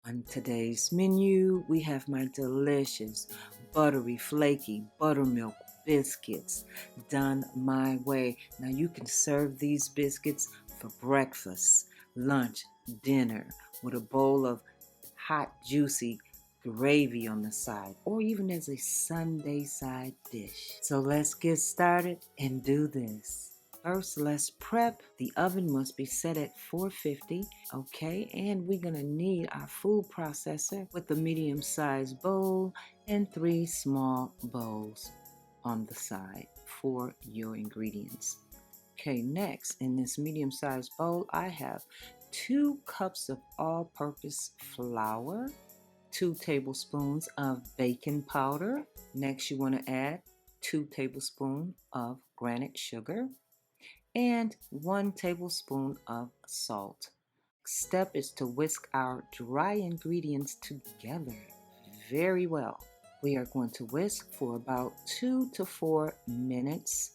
On today's menu, we have my delicious buttery, flaky buttermilk biscuits done my way. Now you can serve these biscuits for breakfast, lunch, dinner with a bowl of hot, juicy gravy on the side, or even as a Sunday side dish. So let's get started and do this. First, let's prep. The oven must be set at 450, okay? And we're gonna need our food processor with a medium-sized bowl and 3 small bowls on the side for your ingredients. Okay, next, in this medium-sized bowl, I have 2 cups of all-purpose flour, 2 tablespoons of baking powder. Next, you want to add 2 tablespoons of granite sugar and 1 tablespoon of salt. Step is to whisk our dry ingredients together very well. We are going to whisk for about 2 to 4 minutes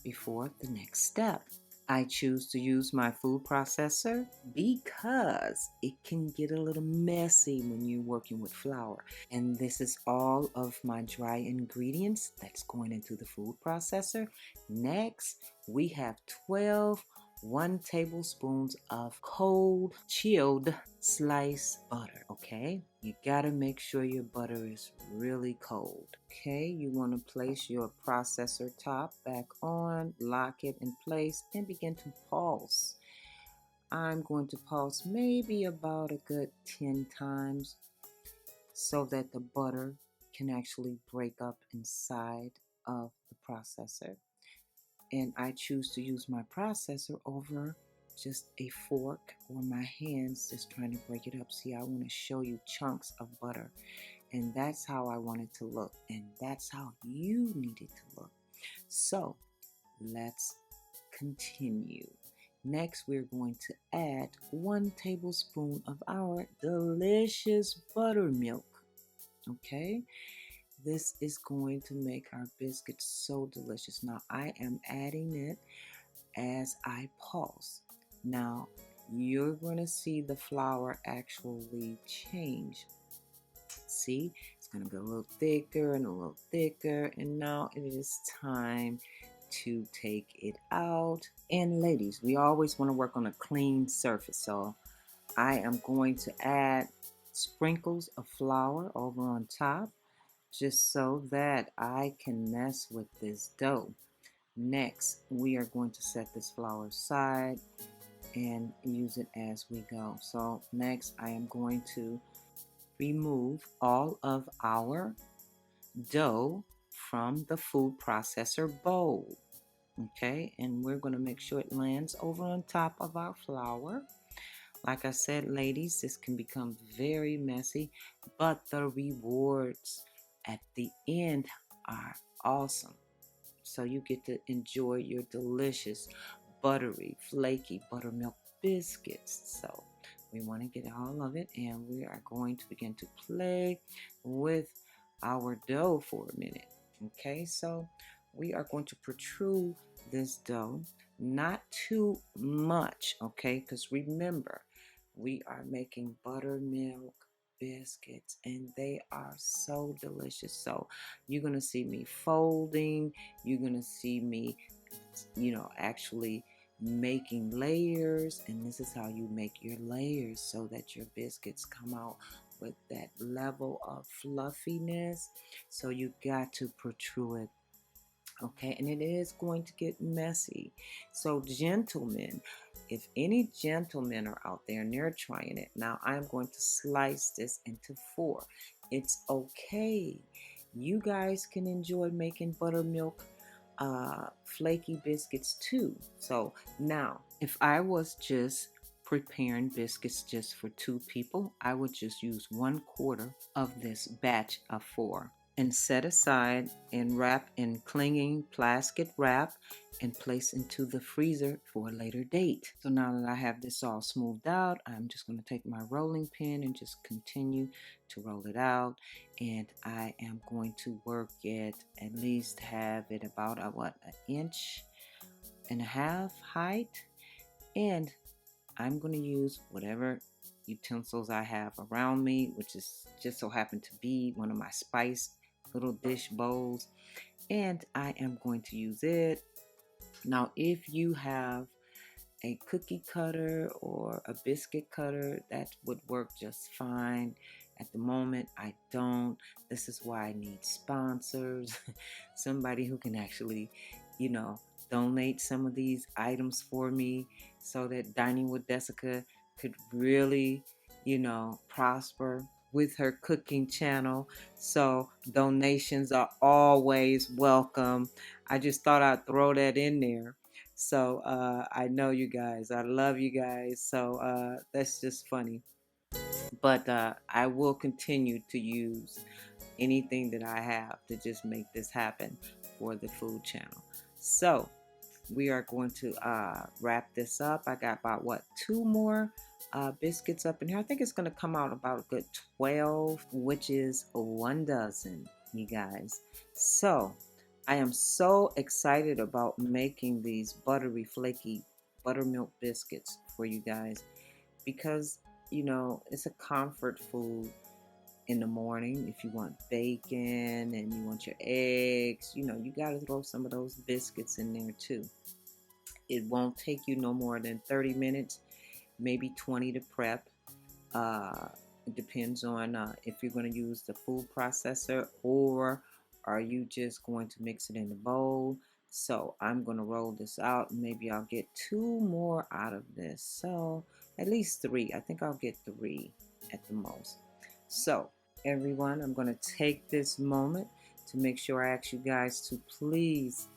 before the next step. I choose to use my food processor because it can get a little messy when you're working with flour. And this is all of my dry ingredients that's going into the food processor. Next, we have 1 tablespoons of cold, chilled sliced butter, okay? You gotta make sure your butter is really cold, okay? You want to place your processor top back on, lock it in place, and begin to pulse. I'm going to pulse maybe about a good 10 times so that the butter can actually break up inside of the processor. And I choose to use my processor over just a fork or my hands just trying to break it up. See, I want to show you chunks of butter, and that's how I want it to look, and that's how you need it to look. So let's continue. Next, we're going to add 1 tablespoon of our delicious buttermilk. Okay, this is going to make our biscuits so delicious. Now I am adding it as I pulse. Now you're going to see the flour actually change. See, it's going to get a little thicker and a little thicker, and now it is time to take it out. And ladies, we always want to work on a clean surface, so I am going to add sprinkles of flour over on top just so that I can mess with this dough. Next, we are going to set this flour aside and use it as we go. So next, I am going to remove all of our dough from the food processor bowl. Okay, and we're going to make sure it lands over on top of our flour. Like I said, ladies, this can become very messy, but the rewards at the end are awesome. So you get to enjoy your delicious buttery, flaky buttermilk biscuits. So we want to get all of it, and we are going to begin to play with our dough for a minute. Okay, so we are going to protrude this dough, not too much, okay, because remember, we are making buttermilk biscuits and they are so delicious. So you're going to see me folding, you're going to see me, actually making layers, and this is how you make your layers so that your biscuits come out with that level of fluffiness. So you got to protrude it. Okay, and it is going to get messy. So gentlemen, if any gentlemen are out there and they're trying it, now I'm going to slice this into 4. It's okay. You guys can enjoy making buttermilk flaky biscuits too. So now, if I was just preparing biscuits just for 2 people, I would just use 1/4 of this batch of 4 and set aside and wrap in clinging plastic wrap and place into the freezer for a later date. So now that I have this all smoothed out, I'm just going to take my rolling pin and just continue to roll it out, and I am going to work it, at least have it about an inch and a half height, and I'm going to use whatever utensils I have around me, which is just so happened to be one of my spice little dish bowls, and I am going to use it. Now, if you have a cookie cutter or a biscuit cutter, that would work just fine. At the moment, I don't. This is why I need sponsors, somebody who can actually, you know, donate some of these items for me so that Dining with Desica could really, prosper with her cooking channel. So donations are always welcome. I just thought I'd throw that in there. So I know you guys. I love you guys. So that's just funny. But I will continue to use anything that I have to just make this happen for the food channel. So we are going to wrap this up. I got about two more biscuits up in here. I think it's going to come out about a good 12, which is 1 dozen, you guys. So I am so excited about making these buttery, flaky buttermilk biscuits for you guys because, it's a comfort food in the morning. If you want bacon and you want your eggs, you got to throw some of those biscuits in there too. It won't take you no more than 30 minutes, maybe 20 to prep. It depends on if you're going to use the food processor or are you just going to mix it in the bowl. So I'm going to roll this out. Maybe I'll get 2 more out of this. So at least 3. I think I'll get 3 at the most. So everyone, I'm going to take this moment to make sure I ask you guys to please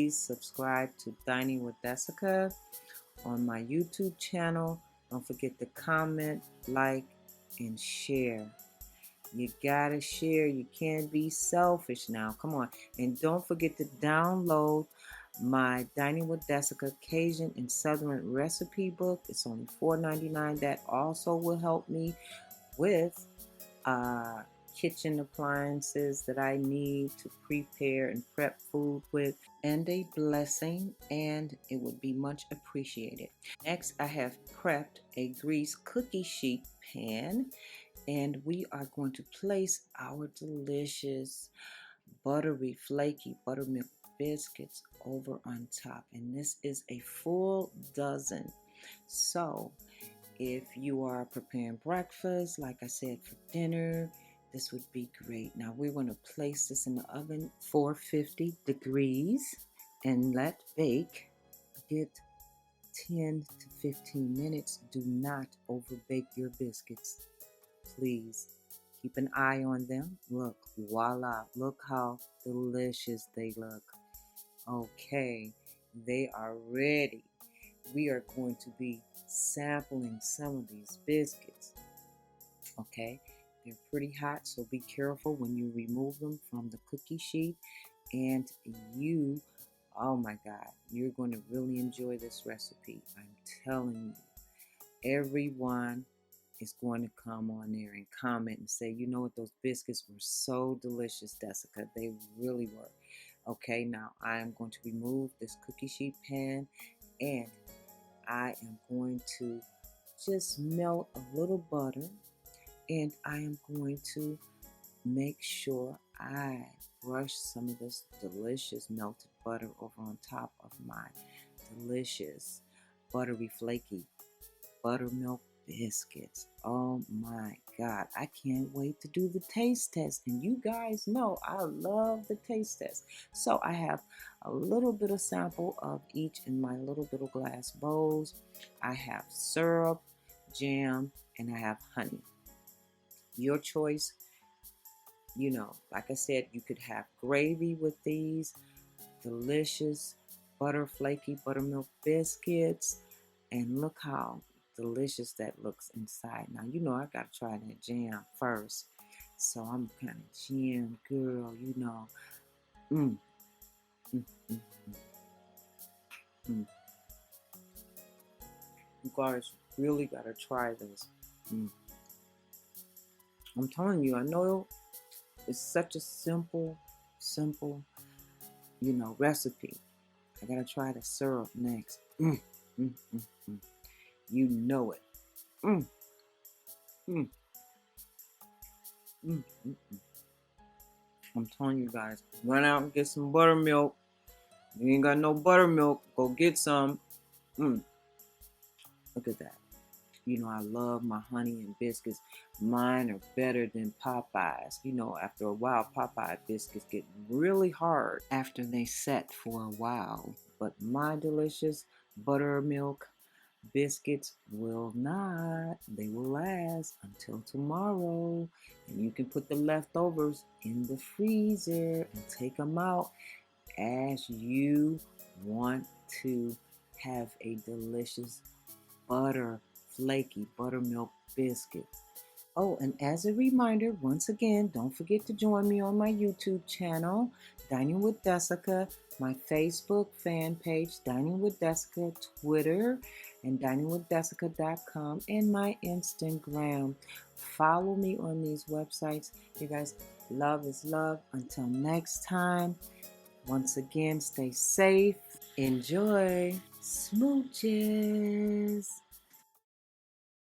subscribe to Dining with Desica on my YouTube channel. Don't forget to comment, like, and share. You gotta share. You can't be selfish now. Come on. And don't forget to download my Dining with Desica Cajun and Southern recipe book. It's only $4.99. That also will help me with kitchen appliances that I need to prepare and prep food with, and a blessing, and it would be much appreciated. Next, I have prepped a grease cookie sheet pan, and we are going to place our delicious buttery, flaky buttermilk biscuits over on top, and this is a full dozen. So if you are preparing breakfast, like I said, for dinner, this would be great. Now we're going to place this in the oven 450 degrees and let bake. Get 10 to 15 minutes. Do not overbake your biscuits, please. Keep an eye on them. Look, voila, look how delicious they look. Okay, they are ready. We are going to be sampling some of these biscuits. Okay, they're pretty hot, so be careful when you remove them from the cookie sheet. And oh my God, you're going to really enjoy this recipe. I'm telling you, everyone is going to come on there and comment and say, you know what, those biscuits were so delicious, Desica. They really were. Okay, now I am going to remove this cookie sheet pan and I am going to just melt a little butter, and I am going to make sure I brush some of this delicious melted butter over on top of my delicious buttery, flaky buttermilk biscuits. Oh my God, I can't wait to do the taste test. And you guys know I love the taste test. So I have a little bit of sample of each in my little glass bowls. I have syrup, jam, and I have honey. Your choice. Like I said, you could have gravy with these delicious flaky buttermilk biscuits. And look how delicious that looks inside. Now, I got to try that jam first. So I'm kind of jam girl, Mm, mm, mm, mm, mm. You guys really got to try this. Mm. I'm telling you, I know it's such a simple, recipe. I got to try the syrup next. Mm, mm, mm, mm. You know it. Mm. Mm, mm, mm. I'm telling you guys, run out and get some buttermilk. You ain't got no buttermilk, go get some. Mm, look at that. You know, I love my honey and biscuits. Mine are better than Popeye's. You know, after a while, Popeye biscuits get really hard after they set for a while. But my delicious buttermilk biscuits will not. They will last until tomorrow. And you can put the leftovers in the freezer and take them out as you want to have a delicious butter flaky buttermilk biscuits. Oh, and as a reminder, once again, don't forget to join me on my YouTube channel, Dining with Desica, my Facebook fan page, Dining with Desica, Twitter, and diningwithdesica.com, and my Instagram. Follow me on these websites. You guys, love is love. Until next time, once again, stay safe, enjoy, smooches.